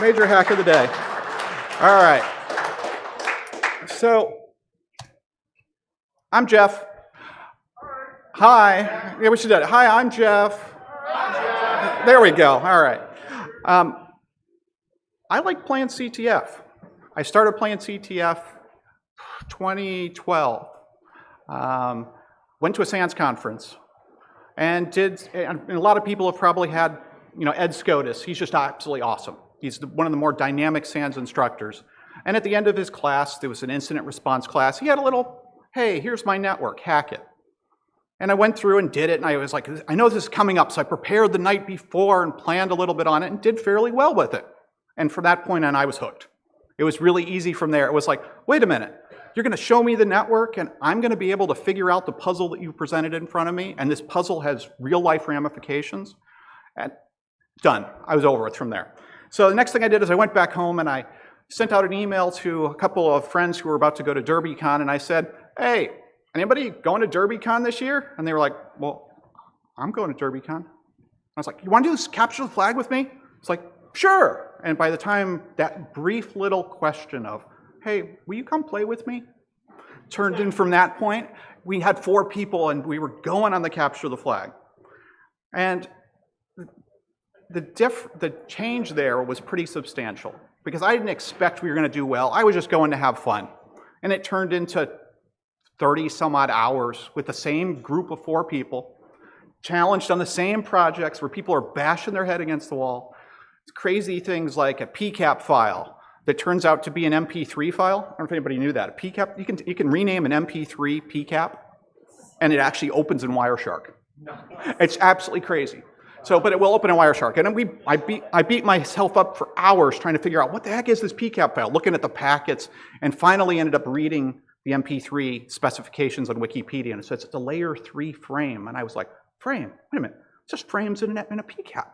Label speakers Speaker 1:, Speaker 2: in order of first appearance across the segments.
Speaker 1: Major hack of the day. All right. So, I'm Jeff. Hi. Yeah, we should do it. Hi, I'm Jeff. There we go. All right. I like playing CTF. I started playing CTF 2012. Went to a SANS conference and and a lot of people have probably had, Ed Scotus. He's just absolutely awesome. He's one of the more dynamic SANS instructors. And at the end of his class, there was an incident response class. He had a little, hey, here's my network, hack it. And I went through and did it, and I was like, I know this is coming up, so I prepared the night before and planned a little bit on it and did fairly well with it. And from that point on, I was hooked. It was really easy from there. It was like, wait a minute, you're going to show me the network, and I'm going to be able to figure out the puzzle that you presented in front of me, and this puzzle has real-life ramifications. And done. I was over it from there. So the next thing I did is I went back home and I sent out an email to a couple of friends who were about to go to DerbyCon, and I said, hey, anybody going to DerbyCon this year? And they were like, well, I'm going to DerbyCon. I was like, you want to do this capture the flag with me? It's like, sure. And by the time that brief little question of, hey, will you come play with me? Turned in from that point, we had 4 people and we were going on the capture the flag. And the change there was pretty substantial because I didn't expect we were going to do well. I was just going to have fun. And it turned into 30 some odd hours with the same group of 4 people, challenged on the same projects where people are bashing their head against the wall. It's crazy things like a PCAP file that turns out to be an MP3 file. I don't know if anybody knew that. A PCAP, you can rename an MP3 PCAP, and it actually opens in Wireshark. It's absolutely crazy. So, but it will open in Wireshark. And I beat myself up for hours trying to figure out what the heck is this PCAP file, looking at the packets, and finally ended up reading the MP3 specifications on Wikipedia, and it says it's a layer 3 frame. And I was like, frame? Wait a minute, it's just frames in a PCAP.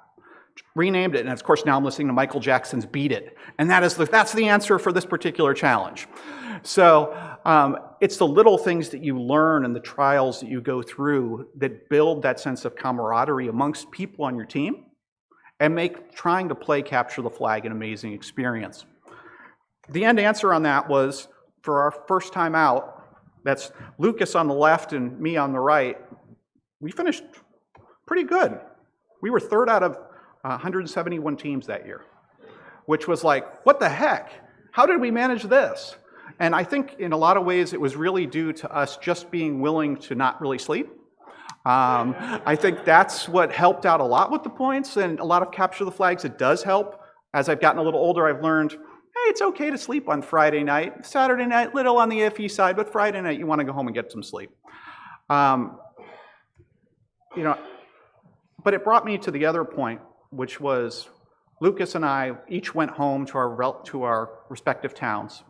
Speaker 1: Renamed it, and of course now I'm listening to Michael Jackson's Beat It. And that's the answer for this particular challenge. So it's the little things that you learn and the trials that you go through that build that sense of camaraderie amongst people on your team and make trying to play capture the flag an amazing experience. The end answer on that was, for our first time out, that's Lucas on the left and me on the right, we finished pretty good. We were 3rd out of 171 teams that year, which was like, what the heck? How did we manage this? And I think in a lot of ways it was really due to us just being willing to not really sleep. I think that's what helped out a lot with the points, and a lot of capture the flags, it does help. As I've gotten a little older, I've learned, hey, it's okay to sleep on Friday night. Saturday night, little on the iffy side, but Friday night you want to go home and get some sleep. But it brought me to the other point, which was Lucas and I each went home to our respective towns.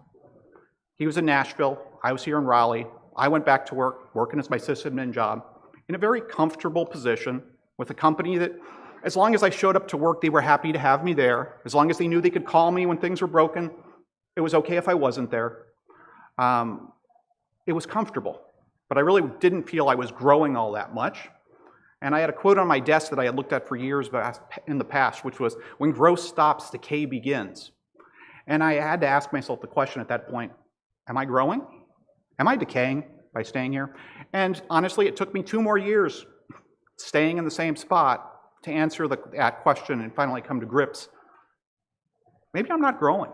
Speaker 1: He was in Nashville, I was here in Raleigh. I went back to work, working as my sysadmin job, in a very comfortable position with a company that, as long as I showed up to work, they were happy to have me there. As long as they knew they could call me when things were broken, it was okay if I wasn't there. It was comfortable, but I really didn't feel I was growing all that much. And I had a quote on my desk that I had looked at for years in the past, which was, when growth stops, decay begins. And I had to ask myself the question at that point, am I growing? Am I decaying by staying here? And honestly, it took me 2 more years staying in the same spot to answer that question and finally come to grips. Maybe I'm not growing.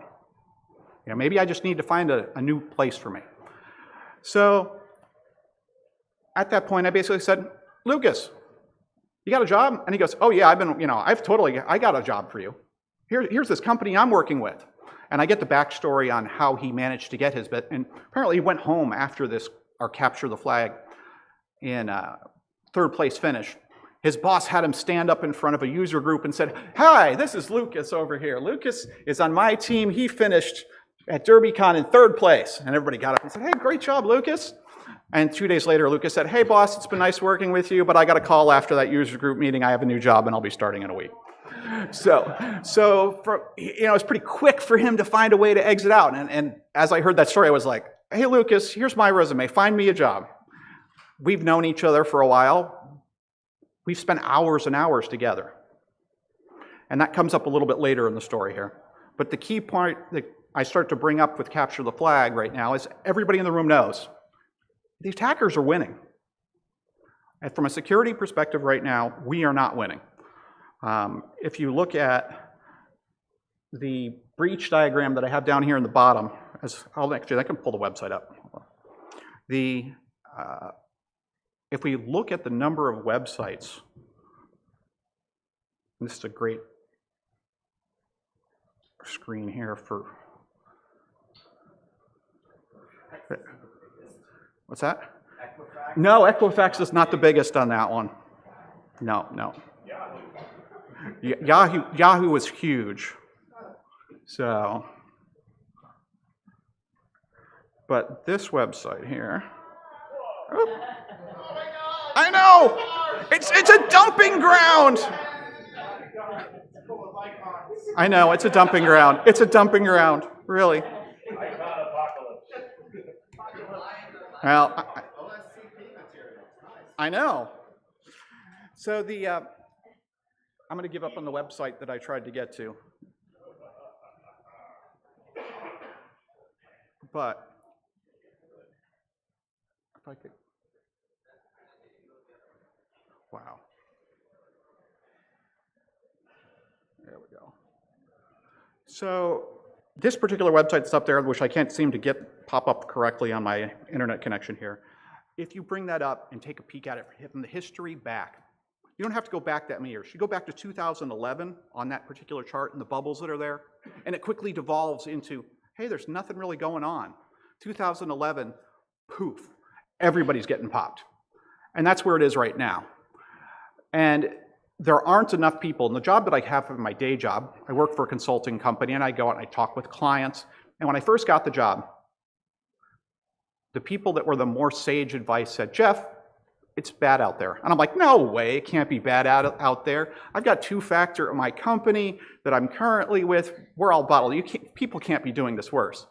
Speaker 1: Maybe I just need to find a new place for me. So at that point, I basically said, Lucas, you got a job? And he goes, oh yeah, I got a job for you. Here's this company I'm working with. And I get the backstory on how he managed to get his bit. And apparently he went home after our capture the flag in 3rd place finish. His boss had him stand up in front of a user group and said, hi, this is Lucas over here. Lucas is on my team. He finished at DerbyCon in 3rd place. And everybody got up and said, hey, great job, Lucas. And 2 days later, Lucas said, hey, boss, it's been nice working with you, but I got a call after that user group meeting. I have a new job, and I'll be starting in a week. So it was pretty quick for him to find a way to exit out. And as I heard that story, I was like, hey, Lucas, here's my resume. Find me a job. We've known each other for a while. We've spent hours and hours together. And that comes up a little bit later in the story here. But the key part that I start to bring up with capture the flag right now is everybody in the room knows the attackers are winning. And from a security perspective right now, we are not winning. If you look at the breach diagram that I have down here in the bottom, actually I can pull the website up. If we look at the number of websites, this is a great screen here for, what's that? Equifax? No, Equifax is not the biggest on that one. No. Yahoo was huge. So, but this website here, oh, I know, it's a dumping ground. I know, it's a dumping ground. It's a dumping ground, really. Well, I know. So I'm going to give up on the website that I tried to get to. But if I could, wow. There we go. So this particular website that's up there, which I can't seem to pop up correctly on my internet connection here, if you bring that up and take a peek at it from the history back, you don't have to go back that many years. You go back to 2011 on that particular chart and the bubbles that are there, and it quickly devolves into, hey, there's nothing really going on. 2011, poof, everybody's getting popped. And that's where it is right now. And there aren't enough people. In the job that I have in my day job, I work for a consulting company, and I go out and I talk with clients. And when I first got the job, the people that were the more sage advice said, Jeff, it's bad out there. And I'm like, no way, it can't be bad out there. I've got two-factor at my company that I'm currently with. We're all bottled. People can't be doing this worse.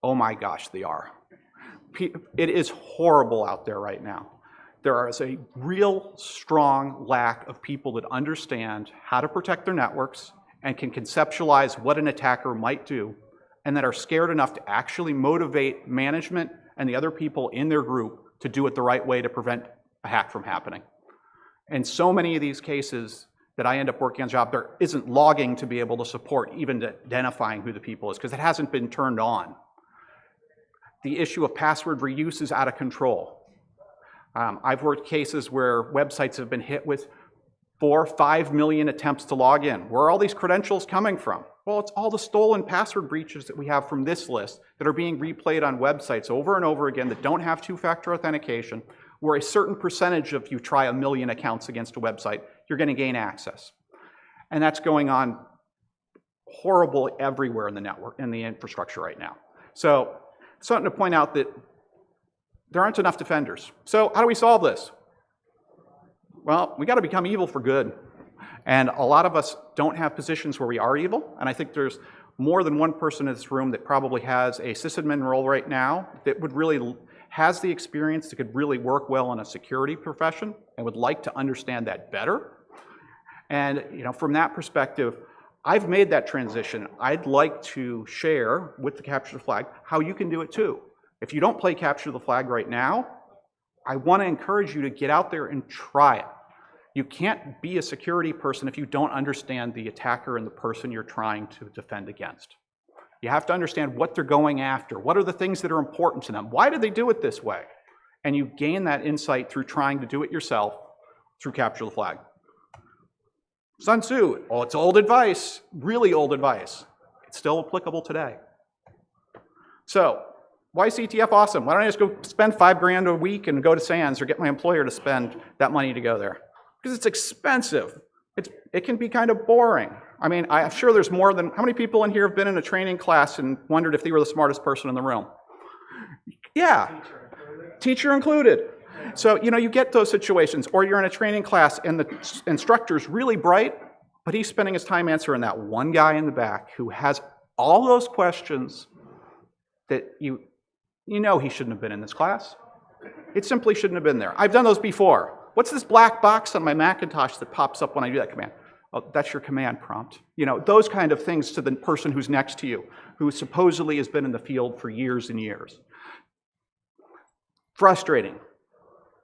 Speaker 1: Oh my gosh, they are. It is horrible out there right now. There is a real strong lack of people that understand how to protect their networks and can conceptualize what an attacker might do, and that are scared enough to actually motivate management and the other people in their group to do it the right way to prevent a hack from happening. And so many of these cases that I end up working on a job, there isn't logging to be able to support even identifying who the people is, because it hasn't been turned on. The issue of password reuse is out of control. I've worked cases where websites have been hit with 4 or 5 million attempts to log in. Where are all these credentials coming from? Well, it's all the stolen password breaches that we have from this list that are being replayed on websites over and over again that don't have two-factor authentication, where a certain percentage of you try 1 million accounts against a website, you're going to gain access. And that's going on horrible everywhere in the network, in the infrastructure right now. So, something to point out that there aren't enough defenders. So how do we solve this? Well, we got to become evil for good. And a lot of us don't have positions where we are evil. And I think there's more than one person in this room that probably has a sysadmin role right now that would really has the experience that could really work well in a security profession and would like to understand that better. And from that perspective, I've made that transition. I'd like to share with the Capture the Flag how you can do it too. If you don't play Capture the Flag right now, I want to encourage you to get out there and try it. You can't be a security person if you don't understand the attacker and the person you're trying to defend against. You have to understand what they're going after. What are the things that are important to them? Why did they do it this way? And you gain that insight through trying to do it yourself through Capture the Flag. Sun Tzu, oh, it's old advice, really old advice. It's still applicable today. So, why is CTF awesome? Why don't I just go spend $5 grand a week and go to Sands or get my employer to spend that money to go there? Because it's expensive. It can be kind of boring. I mean, I'm sure there's more than, how many people in here have been in a training class and wondered if they were the smartest person in the room? Yeah, teacher included. So, you get those situations, or you're in a training class and the instructor's really bright, but he's spending his time answering that one guy in the back who has all those questions that you know he shouldn't have been in this class. It simply shouldn't have been there. I've done those before. What's this black box on my Macintosh that pops up when I do that command? Oh, that's your command prompt. You know, those kind of things to the person who's next to you, who supposedly has been in the field for years and years. Frustrating.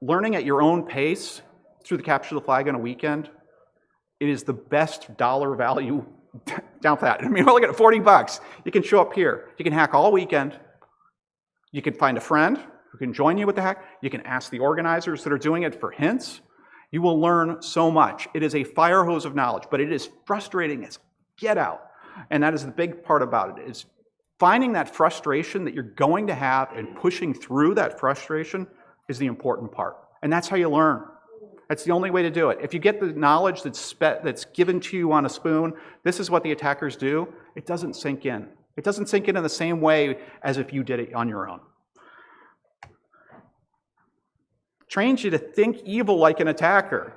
Speaker 1: Learning at your own pace through the capture the flag on a weekend, it is the best dollar value down pat. I mean, we're looking at $40. You can show up here. You can hack all weekend. You can find a friend who can join you with the hack. You can ask the organizers that are doing it for hints. You will learn so much. It is a fire hose of knowledge, but it is frustrating as get out. And that is the big part about it, is finding that frustration that you're going to have and pushing through that frustration is the important part. And that's how you learn. That's the only way to do it. If you get the knowledge that's given to you on a spoon, this is what the attackers do, it doesn't sink in. It doesn't sink in the same way as if you did it on your own. Trains you to think evil like an attacker.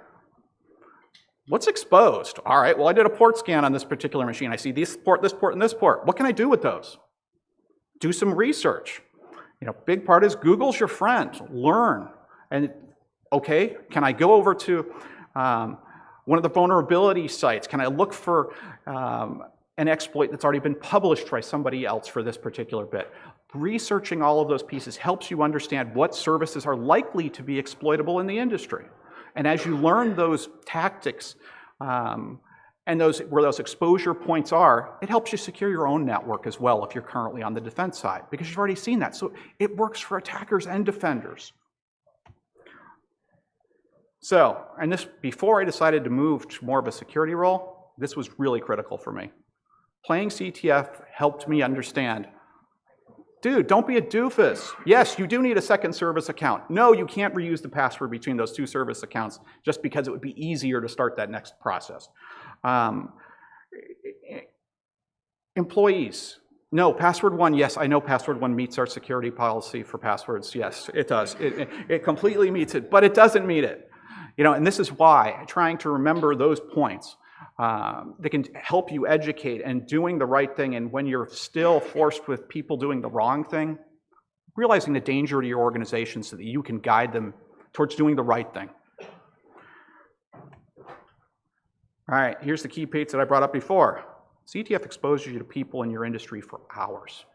Speaker 1: What's exposed? All right, well, I did a port scan on this particular machine. I see this port, and this port. What can I do with those? Do some research. You know, big part is Google's your friend. Learn. And okay, can I go over to one of the vulnerability sites? Can I look for an exploit that's already been published by somebody else for this particular bit? Researching all of those pieces helps you understand what services are likely to be exploitable in the industry. And as you learn those tactics and where those exposure points are, it helps you secure your own network as well if you're currently on the defense side, because you've already seen that. So it works for attackers and defenders. So, and this, before I decided to move to more of a security role, this was really critical for me. Playing CTF helped me understand, dude, don't be a doofus. Yes, you do need a second service account. No, you can't reuse the password between those two service accounts just because it would be easier to start that next process. Employees, no, password one, yes, I know password one meets our security policy for passwords. Yes, it does. It completely meets it, but it doesn't meet it. You know, and this is why trying to remember those points that can help you educate and doing the right thing, and when you're still forced with people doing the wrong thing, realizing the danger to your organization so that you can guide them towards doing the right thing. All right, here's the key piece that I brought up before. CTF exposes you to people in your industry for hours.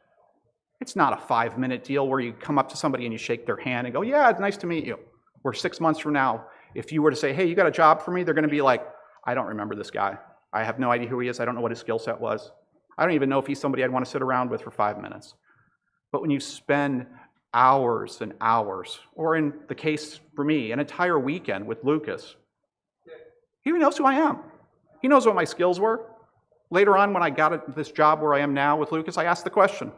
Speaker 1: It's not a 5-minute deal where you come up to somebody and you shake their hand and go, yeah, it's nice to meet you. Where 6 months from now, if you were to say, hey, you got a job for me, they're going to be like, I don't remember this guy. I have no idea who he is. I don't know what his skill set was. I don't even know if he's somebody I'd want to sit around with for 5 minutes. But when you spend hours and hours, or in the case for me, an entire weekend with Lucas, he knows who I am. He knows what my skills were. Later on, when I got this job where I am now with Lucas, I asked the question.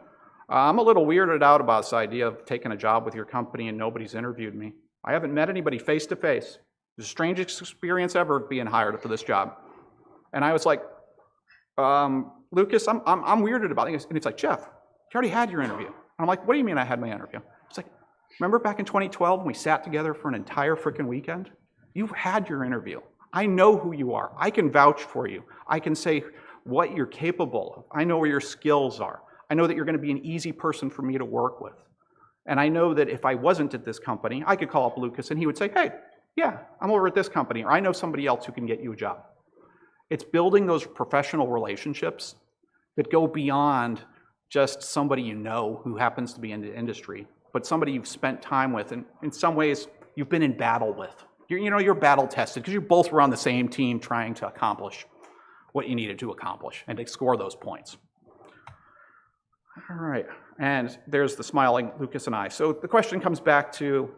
Speaker 1: I'm a little weirded out about this idea of taking a job with your company and nobody's interviewed me. I haven't met anybody face to face. It's the strangest experience ever being hired for this job. And I was like, Lucas, I'm weirded about it. And it's like, Jeff, you already had your interview. And I'm like, what do you mean I had my interview? It's like, remember back in 2012 when we sat together for an entire freaking weekend? You've had your interview. I know who you are. I can vouch for you. I can say what you're capable of. I know where your skills are. I know that you're going to be an easy person for me to work with. And I know that if I wasn't at this company, I could call up Lucas and he would say, hey, yeah, I'm over at this company, or I know somebody else who can get you a job. It's building those professional relationships that go beyond just somebody you know who happens to be in the industry, but somebody you've spent time with, and in some ways you've been in battle with. You're battle tested because you both were on the same team trying to accomplish what you needed to accomplish and to score those points. All right, and there's the smiling Lucas and I. So the question comes back to,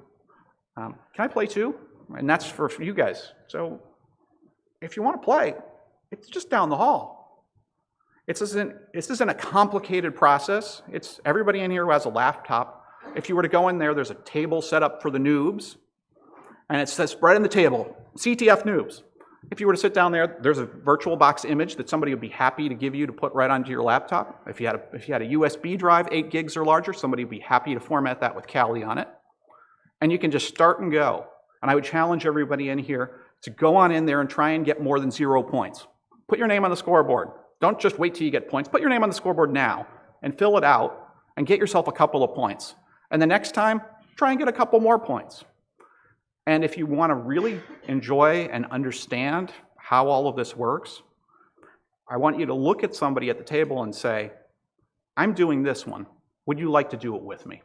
Speaker 1: can I play too? And that's for you guys. So if you want to play, it's just down the hall. This isn't a complicated process. It's everybody in here who has a laptop. If you were to go in there, there's a table set up for the noobs, and it says right on the table, CTF noobs. If you were to sit down there, there's a VirtualBox image that somebody would be happy to give you to put right onto your laptop. If you had a USB drive, 8 gigs or larger, somebody would be happy to format that with Kali on it. And you can just start and go. And I would challenge everybody in here to go on in there and try and get more than 0 points. Put your name on the scoreboard. Don't just wait till you get points. Put your name on the scoreboard now and fill it out and get yourself a couple of points. And the next time, try and get a couple more points. And if you want to really enjoy and understand how all of this works, I want you to look at somebody at the table and say, I'm doing this one. Would you like to do it with me?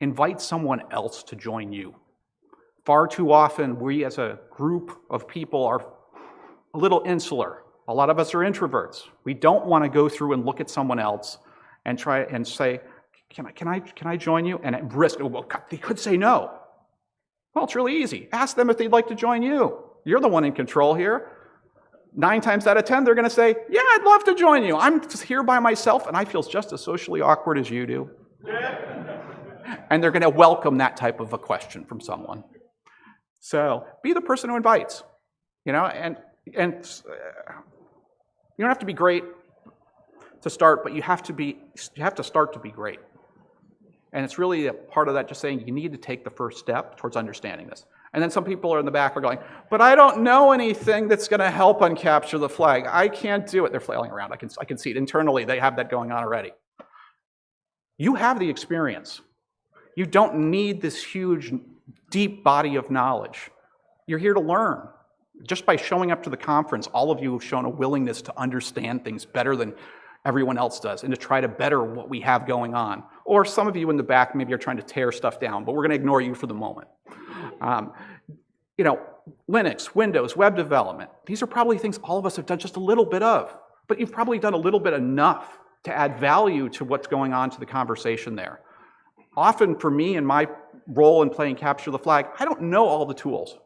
Speaker 1: Invite someone else to join you. Far too often, we as a group of people are a little insular. A lot of us are introverts. We don't want to go through and look at someone else and try and say, can I join you? And at risk, well, they could say no. Well, it's really easy. Ask them if they'd like to join you. You're the one in control here. 9 times out of 10, they're going to say, yeah, I'd love to join you. I'm just here by myself, and I feel just as socially awkward as you do. And they're going to welcome that type of a question from someone. So be the person who invites, and you don't have to be great to start, but you have to start to be great. And it's really a part of that just saying you need to take the first step towards understanding this. And then some people are in the back are going, but I don't know anything that's going to help on capture the flag. I can't do it. They're flailing around. I can see it internally. They have that going on already. You have the experience. You don't need this huge, deep body of knowledge. You're here to learn. Just by showing up to the conference, all of you have shown a willingness to understand things better than everyone else does and to try to better what we have going on. Or some of you in the back maybe are trying to tear stuff down, but we're going to ignore you for the moment. Linux, Windows, web development, these are probably things all of us have done just a little bit of, but you've probably done a little bit enough to add value to what's going on to the conversation there. Often for me in my role in playing Capture the Flag, I don't know all the tools.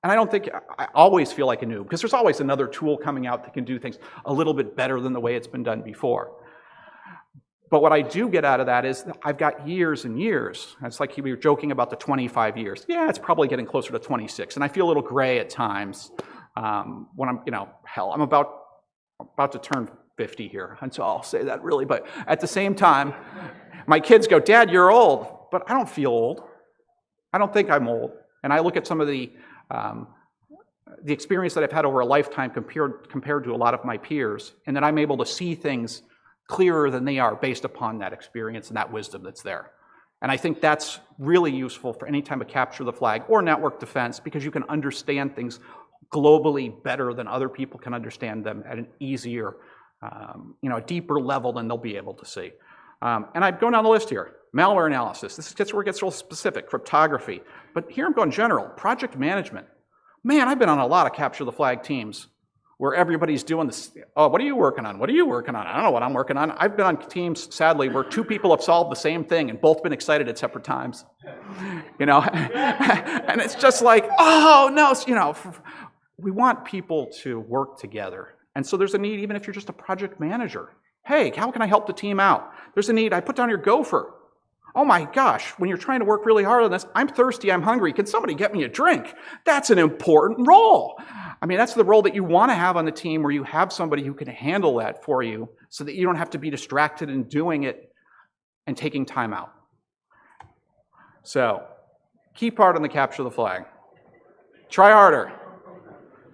Speaker 1: And I don't think, I always feel like a noob, because there's always another tool coming out that can do things a little bit better than the way it's been done before. But what I do get out of that is that I've got years and years. It's like we were joking about the 25 years. Yeah, it's probably getting closer to 26, and I feel a little gray at times when I'm, I'm about to turn 50 here, and so I'll say that really, but at the same time, my kids go, Dad, you're old, but I don't feel old. I don't think I'm old. And I look at some of the experience that I've had over a lifetime compared to a lot of my peers, and that I'm able to see things clearer than they are based upon that experience and that wisdom that's there. And I think that's really useful for any time of capture the flag or network defense, because you can understand things globally better than other people can understand them at an easier, a deeper level than they'll be able to see. And I'm going down the list here. Malware analysis. This gets where it gets real specific. Cryptography. But here I'm going general. Project management. Man, I've been on a lot of capture the flag teams where everybody's doing this. Oh, what are you working on? What are you working on? I don't know what I'm working on. I've been on teams, sadly, where 2 people have solved the same thing and both been excited at separate times. And it's just like, oh, no, we want people to work together. And so there's a need, even if you're just a project manager. Hey, how can I help the team out? There's a need, I put down your gopher. Oh my gosh, when you're trying to work really hard on this, I'm thirsty, I'm hungry, can somebody get me a drink? That's an important role. I mean, that's the role that you want to have on the team, where you have somebody who can handle that for you so that you don't have to be distracted in doing it and taking time out. So, key part on the capture the flag. Try harder.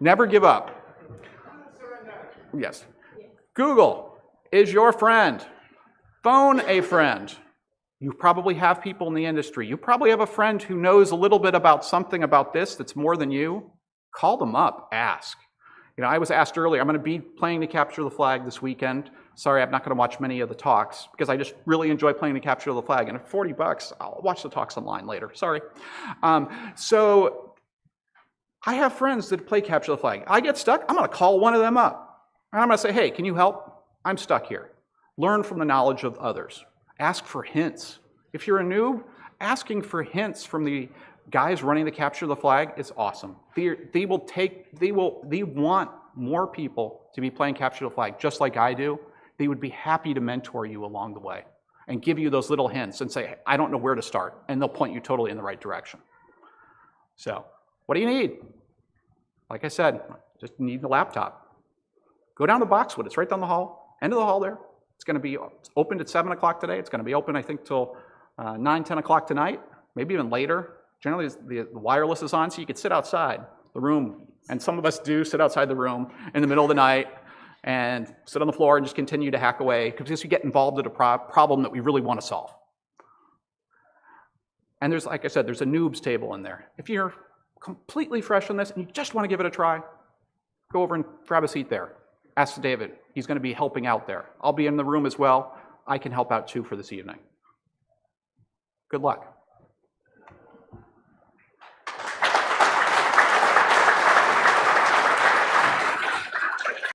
Speaker 1: Never give up. Yes. Google is your friend. Phone a friend. You probably have people in the industry. You probably have a friend who knows a little bit about something about this that's more than you. Call them up, ask. I was asked earlier, I'm going to be playing to capture the flag this weekend. Sorry, I'm not going to watch many of the talks because I just really enjoy playing to capture the flag. And at $40, I'll watch the talks online later. Sorry. So I have friends that play capture the flag. I get stuck, I'm going to call one of them up. And I'm going to say, hey, can you help? I'm stuck here. Learn from the knowledge of others. Ask for hints. If you're a noob, asking for hints from the guys running the capture the flag is awesome. They want more people to be playing capture the flag just like I do. They would be happy to mentor you along the way and give you those little hints and say, hey, I don't know where to start, and they'll point you totally in the right direction. So, what do you need? Like I said, just need the laptop. Go down to Boxwood. It's right down the hall, end of the hall there. It's opened at 7 o'clock today. It's going to be open, I think, till 9, 10 o'clock tonight, maybe even later. Generally, the wireless is on, so you can sit outside the room. And some of us do sit outside the room in the middle of the night and sit on the floor and just continue to hack away because we get involved in a problem that we really want to solve. And there's, like I said, there's a noobs table in there. If you're completely fresh on this and you just want to give it a try, go over and grab a seat there. Ask David. He's going to be helping out there. I'll be in the room as well. I can help out too for this evening. Good luck.